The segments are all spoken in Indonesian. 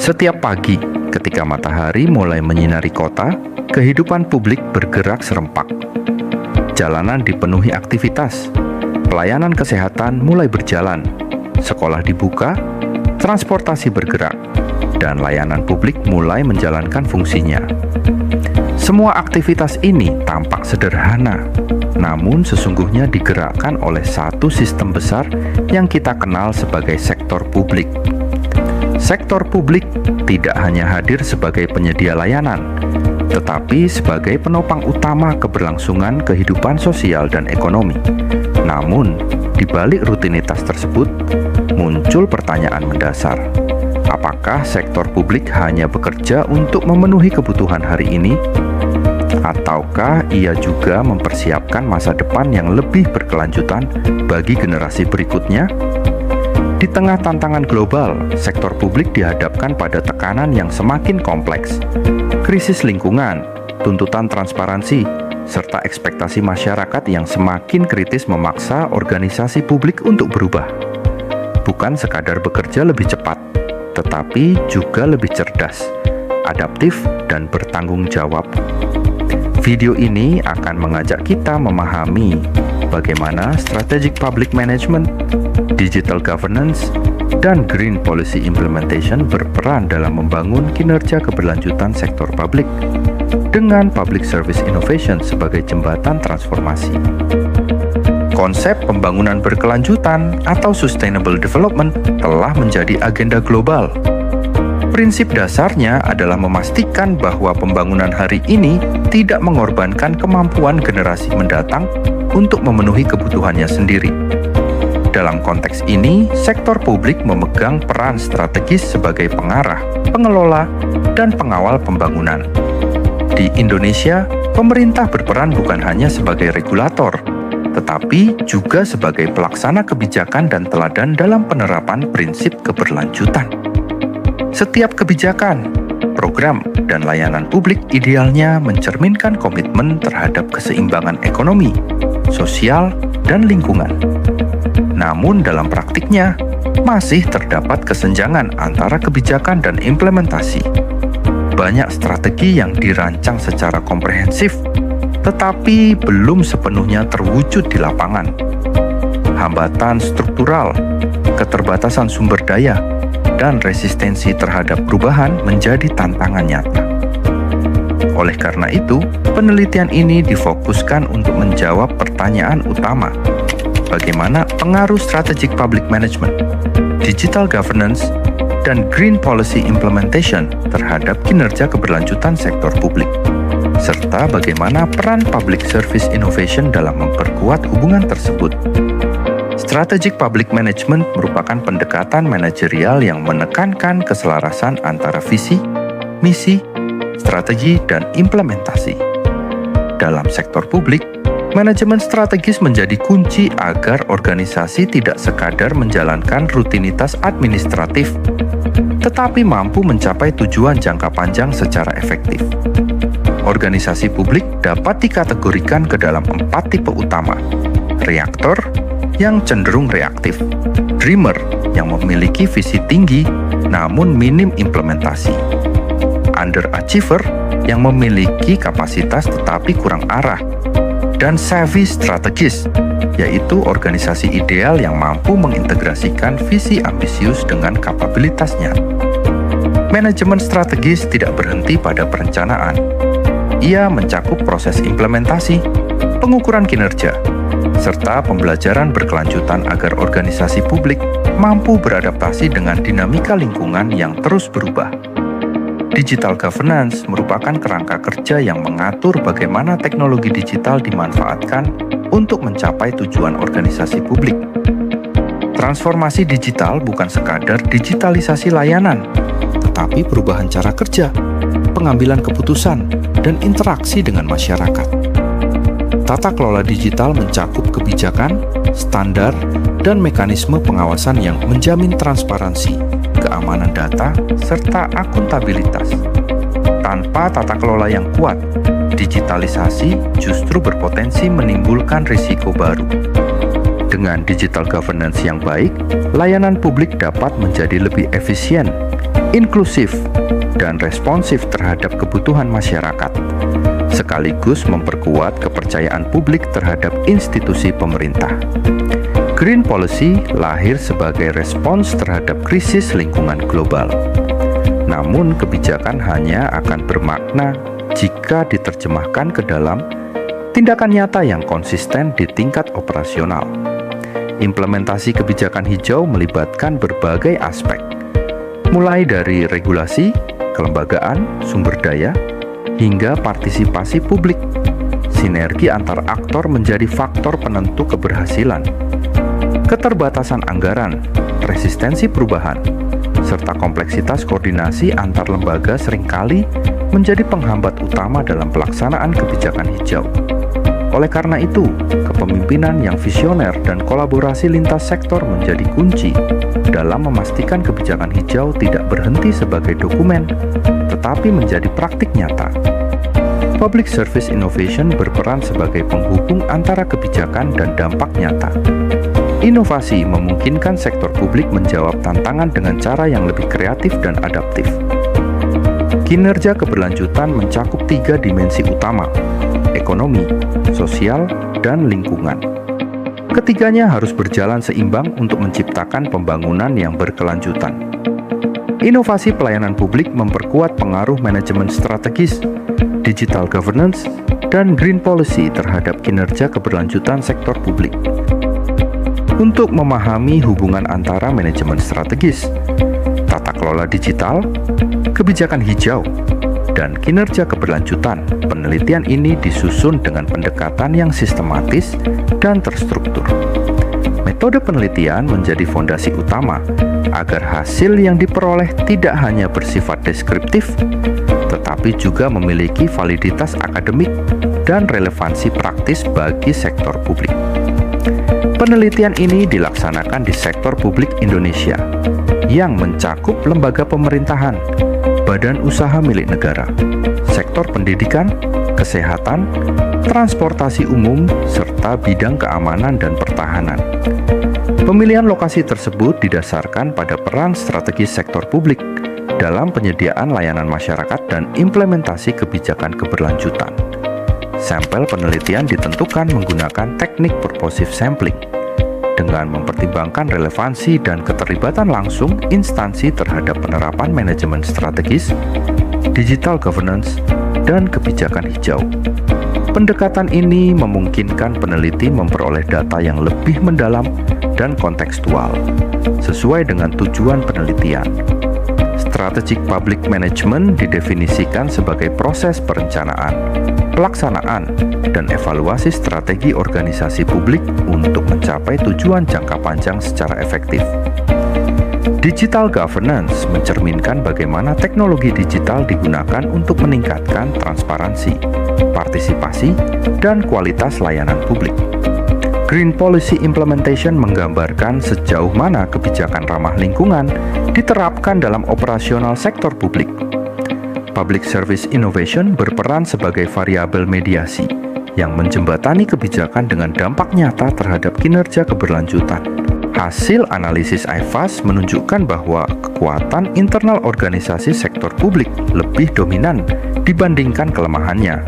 Setiap pagi, ketika matahari mulai menyinari kota, kehidupan publik bergerak serempak. Jalanan dipenuhi aktivitas, pelayanan kesehatan mulai berjalan, sekolah dibuka, transportasi bergerak, dan layanan publik mulai menjalankan fungsinya. Semua aktivitas ini tampak sederhana, namun sesungguhnya digerakkan oleh satu sistem besar yang kita kenal sebagai sektor publik. Sektor publik tidak hanya hadir sebagai penyedia layanan, tetapi sebagai penopang utama keberlangsungan kehidupan sosial dan ekonomi. Namun, di balik rutinitas tersebut, muncul pertanyaan mendasar. Apakah sektor publik hanya bekerja untuk memenuhi kebutuhan hari ini? Ataukah ia juga mempersiapkan masa depan yang lebih berkelanjutan bagi generasi berikutnya? Di tengah tantangan global, sektor publik dihadapkan pada tekanan yang semakin kompleks, krisis lingkungan, tuntutan transparansi, serta ekspektasi masyarakat yang semakin kritis memaksa organisasi publik untuk berubah. Bukan sekadar bekerja lebih cepat, tetapi juga lebih cerdas, adaptif, dan bertanggung jawab. Video ini akan mengajak kita memahami bagaimana strategic public management, digital governance, dan green policy implementation berperan dalam membangun kinerja keberlanjutan sektor publik dengan public service innovation sebagai jembatan transformasi. Konsep pembangunan berkelanjutan atau sustainable development telah menjadi agenda global. Prinsip dasarnya adalah memastikan bahwa pembangunan hari ini tidak mengorbankan kemampuan generasi mendatang untuk memenuhi kebutuhannya sendiri. Dalam konteks ini, sektor publik memegang peran strategis sebagai pengarah, pengelola, dan pengawal pembangunan. Di Indonesia, pemerintah berperan bukan hanya sebagai regulator, tetapi juga sebagai pelaksana kebijakan dan teladan dalam penerapan prinsip keberlanjutan. Setiap kebijakan, program, dan layanan publik idealnya mencerminkan komitmen terhadap keseimbangan ekonomi, sosial, dan lingkungan. Namun dalam praktiknya, masih terdapat kesenjangan antara kebijakan dan implementasi. Banyak strategi yang dirancang secara komprehensif, tetapi belum sepenuhnya terwujud di lapangan. Hambatan struktural, keterbatasan sumber daya, dan resistensi terhadap perubahan menjadi tantangan nyata. Oleh karena itu, penelitian ini difokuskan untuk menjawab pertanyaan utama: bagaimana pengaruh strategic public management, digital governance, dan green policy implementation terhadap kinerja keberlanjutan sektor publik, serta bagaimana peran public service innovation dalam memperkuat hubungan tersebut. Strategic public management merupakan pendekatan manajerial yang menekankan keselarasan antara visi, misi, strategi, dan implementasi. Dalam sektor publik, manajemen strategis menjadi kunci agar organisasi tidak sekadar menjalankan rutinitas administratif, tetapi mampu mencapai tujuan jangka panjang secara efektif. Organisasi publik dapat dikategorikan ke dalam 4 tipe utama: reaktor, yang cenderung reaktif, dreamer yang memiliki visi tinggi namun minim implementasi, underachiever yang memiliki kapasitas tetapi kurang arah, dan savvy strategist, yaitu organisasi ideal yang mampu mengintegrasikan visi ambisius dengan kapabilitasnya. Manajemen strategis tidak berhenti pada perencanaan. Ia mencakup proses implementasi, pengukuran kinerja, serta pembelajaran berkelanjutan agar organisasi publik mampu beradaptasi dengan dinamika lingkungan yang terus berubah. Digital governance merupakan kerangka kerja yang mengatur bagaimana teknologi digital dimanfaatkan untuk mencapai tujuan organisasi publik. Transformasi digital bukan sekadar digitalisasi layanan, tetapi perubahan cara kerja, pengambilan keputusan, dan interaksi dengan masyarakat. Tata kelola digital mencakup kebijakan, standar, dan mekanisme pengawasan yang menjamin transparansi, keamanan data, serta akuntabilitas. Tanpa tata kelola yang kuat, digitalisasi justru berpotensi menimbulkan risiko baru. Dengan digital governance yang baik, layanan publik dapat menjadi lebih efisien, inklusif, dan responsif terhadap kebutuhan masyarakat, sekaligus memperkuat kepercayaan publik terhadap institusi pemerintah. Green policy lahir sebagai respons terhadap krisis lingkungan global. Namun, kebijakan hanya akan bermakna jika diterjemahkan ke dalam tindakan nyata yang konsisten di tingkat operasional. Implementasi kebijakan hijau melibatkan berbagai aspek, mulai dari regulasi, kelembagaan, sumber daya, hingga partisipasi publik. Sinergi antar aktor menjadi faktor penentu keberhasilan. Keterbatasan anggaran, resistensi perubahan, serta kompleksitas koordinasi antar lembaga seringkali menjadi penghambat utama dalam pelaksanaan kebijakan hijau. Oleh karena itu, kepemimpinan yang visioner dan kolaborasi lintas sektor menjadi kunci dalam memastikan kebijakan hijau tidak berhenti sebagai dokumen, tetapi menjadi praktik nyata. Public Service Innovation berperan sebagai penghubung antara kebijakan dan dampak nyata. Inovasi memungkinkan sektor publik menjawab tantangan dengan cara yang lebih kreatif dan adaptif. Kinerja keberlanjutan mencakup 3 dimensi utama: ekonomi, sosial, dan lingkungan. Ketiganya harus berjalan seimbang untuk menciptakan pembangunan yang berkelanjutan. Inovasi pelayanan publik memperkuat pengaruh manajemen strategis, digital governance, dan green policy terhadap kinerja keberlanjutan sektor publik. Untuk memahami hubungan antara manajemen strategis, tata kelola digital, kebijakan hijau, dan kinerja keberlanjutan, penelitian ini disusun dengan pendekatan yang sistematis dan terstruktur. Metode penelitian menjadi fondasi utama agar hasil yang diperoleh tidak hanya bersifat deskriptif, tetapi juga memiliki validitas akademik dan relevansi praktis bagi sektor publik. Penelitian ini dilaksanakan di sektor publik Indonesia yang mencakup lembaga pemerintahan, badan usaha milik negara, sektor pendidikan, kesehatan, transportasi umum, serta bidang keamanan dan pertahanan. Pemilihan lokasi tersebut didasarkan pada peran strategis sektor publik dalam penyediaan layanan masyarakat dan implementasi kebijakan keberlanjutan. Sampel penelitian ditentukan menggunakan teknik purposive sampling dengan mempertimbangkan relevansi dan keterlibatan langsung instansi terhadap penerapan manajemen strategis, digital governance, dan kebijakan hijau. Pendekatan ini memungkinkan peneliti memperoleh data yang lebih mendalam dan kontekstual, sesuai dengan tujuan penelitian. Strategic Public Management didefinisikan sebagai proses perencanaan, pelaksanaan, dan evaluasi strategi organisasi publik untuk mencapai tujuan jangka panjang secara efektif. Digital governance mencerminkan bagaimana teknologi digital digunakan untuk meningkatkan transparansi, partisipasi, dan kualitas layanan publik. Green Policy Implementation menggambarkan sejauh mana kebijakan ramah lingkungan diterapkan dalam operasional sektor publik. Public Service Innovation berperan sebagai variabel mediasi yang menjembatani kebijakan dengan dampak nyata terhadap kinerja keberlanjutan. Hasil analisis IFAS menunjukkan bahwa kekuatan internal organisasi sektor publik lebih dominan dibandingkan kelemahannya.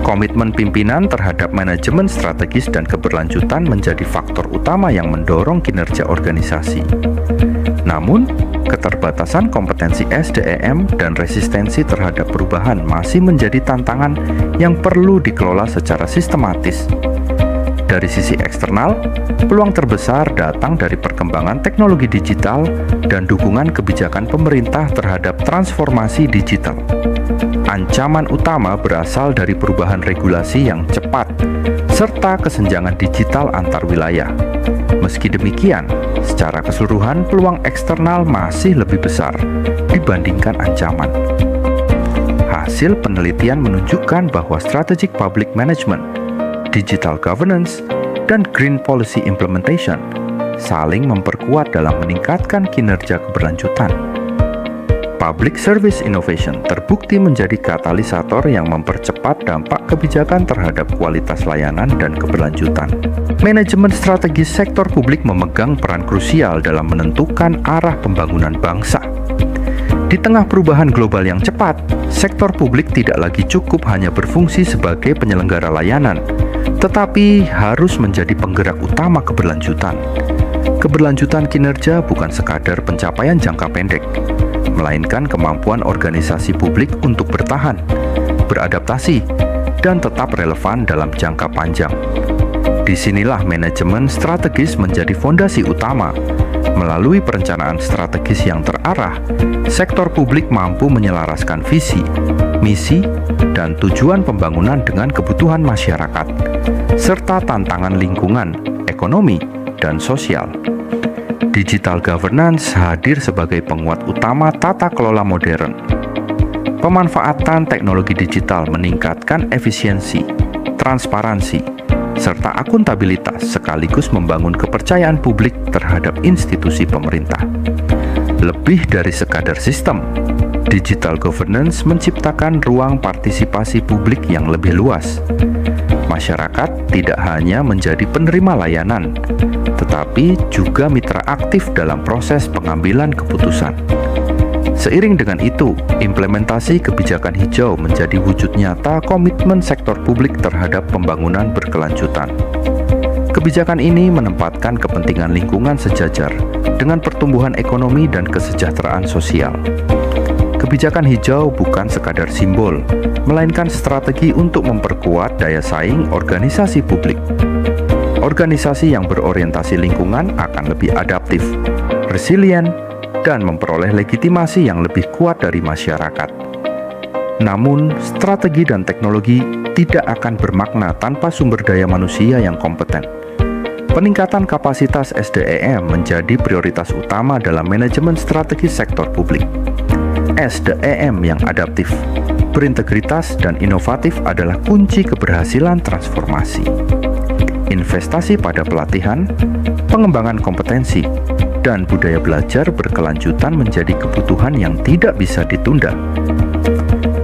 Komitmen pimpinan terhadap manajemen strategis dan keberlanjutan menjadi faktor utama yang mendorong kinerja organisasi. Namun, keterbatasan kompetensi SDM dan resistensi terhadap perubahan masih menjadi tantangan yang perlu dikelola secara sistematis. Dari sisi eksternal, peluang terbesar datang dari perkembangan teknologi digital dan dukungan kebijakan pemerintah terhadap transformasi digital. Ancaman utama berasal dari perubahan regulasi yang cepat, serta kesenjangan digital antar wilayah. Meski demikian, secara keseluruhan peluang eksternal masih lebih besar dibandingkan ancaman. Hasil penelitian menunjukkan bahwa strategic public management, digital governance, dan green policy implementation saling memperkuat dalam meningkatkan kinerja keberlanjutan. Public Service Innovation terbukti menjadi katalisator yang mempercepat dampak kebijakan terhadap kualitas layanan dan keberlanjutan. Manajemen strategis sektor publik memegang peran krusial dalam menentukan arah pembangunan bangsa. Di tengah perubahan global yang cepat, sektor publik tidak lagi cukup hanya berfungsi sebagai penyelenggara layanan, tetapi harus menjadi penggerak utama keberlanjutan. Keberlanjutan kinerja bukan sekadar pencapaian jangka pendek, melainkan kemampuan organisasi publik untuk bertahan, beradaptasi, dan tetap relevan dalam jangka panjang. Disinilah manajemen strategis menjadi fondasi utama. Melalui perencanaan strategis yang terarah, sektor publik mampu menyelaraskan visi, misi, dan tujuan pembangunan dengan kebutuhan masyarakat, serta tantangan lingkungan, ekonomi, dan sosial. Digital governance hadir sebagai penguat utama tata kelola modern. Pemanfaatan teknologi digital meningkatkan efisiensi, transparansi, serta akuntabilitas sekaligus membangun kepercayaan publik terhadap institusi pemerintah. Lebih dari sekadar sistem, digital governance menciptakan ruang partisipasi publik yang lebih luas. Masyarakat tidak hanya menjadi penerima layanan, tetapi juga mitra aktif dalam proses pengambilan keputusan. Seiring dengan itu, implementasi kebijakan hijau menjadi wujud nyata komitmen sektor publik terhadap pembangunan berkelanjutan. Kebijakan ini menempatkan kepentingan lingkungan sejajar dengan pertumbuhan ekonomi dan kesejahteraan sosial. Kebijakan hijau bukan sekadar simbol, melainkan strategi untuk memperkuat daya saing organisasi publik. Organisasi yang berorientasi lingkungan akan lebih adaptif, resilient, dan memperoleh legitimasi yang lebih kuat dari masyarakat. Namun, strategi dan teknologi tidak akan bermakna tanpa sumber daya manusia yang kompeten. Peningkatan kapasitas SDM menjadi prioritas utama dalam manajemen strategi sektor publik. SDM yang adaptif, berintegritas, dan inovatif adalah kunci keberhasilan transformasi. Investasi pada pelatihan, pengembangan kompetensi, dan budaya belajar berkelanjutan menjadi kebutuhan yang tidak bisa ditunda.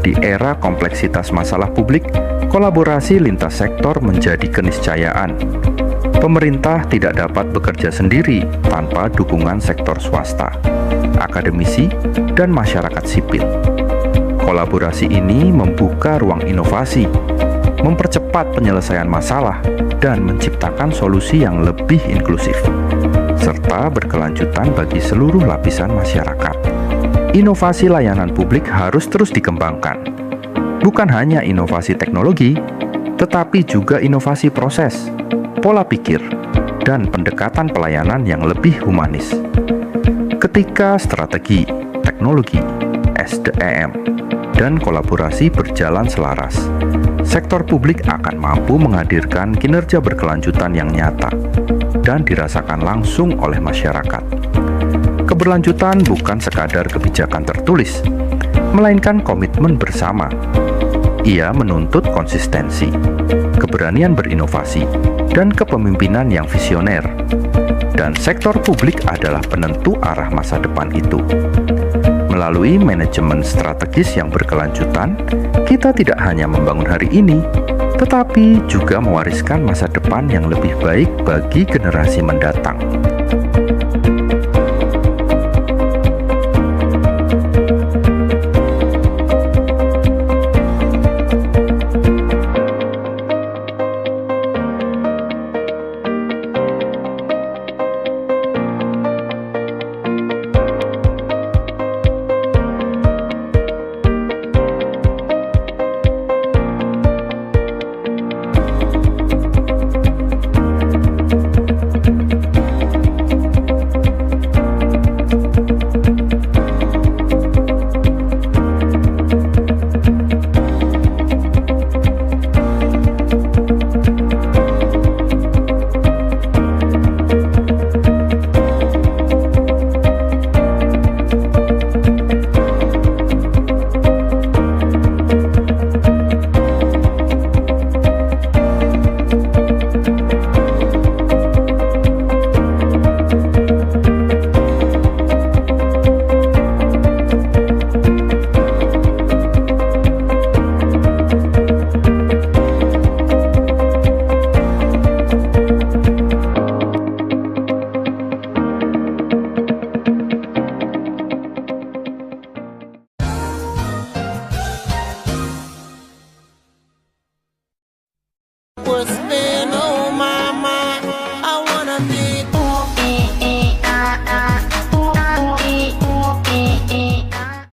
Di era kompleksitas masalah publik, kolaborasi lintas sektor menjadi keniscayaan. Pemerintah tidak dapat bekerja sendiri tanpa dukungan sektor swasta, akademisi, dan masyarakat sipil. Kolaborasi ini membuka ruang inovasi, mempercepat penyelesaian masalah, dan menciptakan solusi yang lebih inklusif, serta berkelanjutan bagi seluruh lapisan masyarakat. Inovasi layanan publik harus terus dikembangkan. Bukan hanya inovasi teknologi, tetapi juga inovasi proses, pola pikir, dan pendekatan pelayanan yang lebih humanis. Ketika strategi, teknologi, SDM, dan kolaborasi berjalan selaras, sektor publik akan mampu menghadirkan kinerja berkelanjutan yang nyata dan dirasakan langsung oleh masyarakat. Keberlanjutan bukan sekadar kebijakan tertulis, melainkan komitmen bersama. Ia menuntut konsistensi, keberanian berinovasi, dan kepemimpinan yang visioner. Dan sektor publik adalah penentu arah masa depan itu. Melalui manajemen strategis yang berkelanjutan, kita tidak hanya membangun hari ini, tetapi juga mewariskan masa depan yang lebih baik bagi generasi mendatang.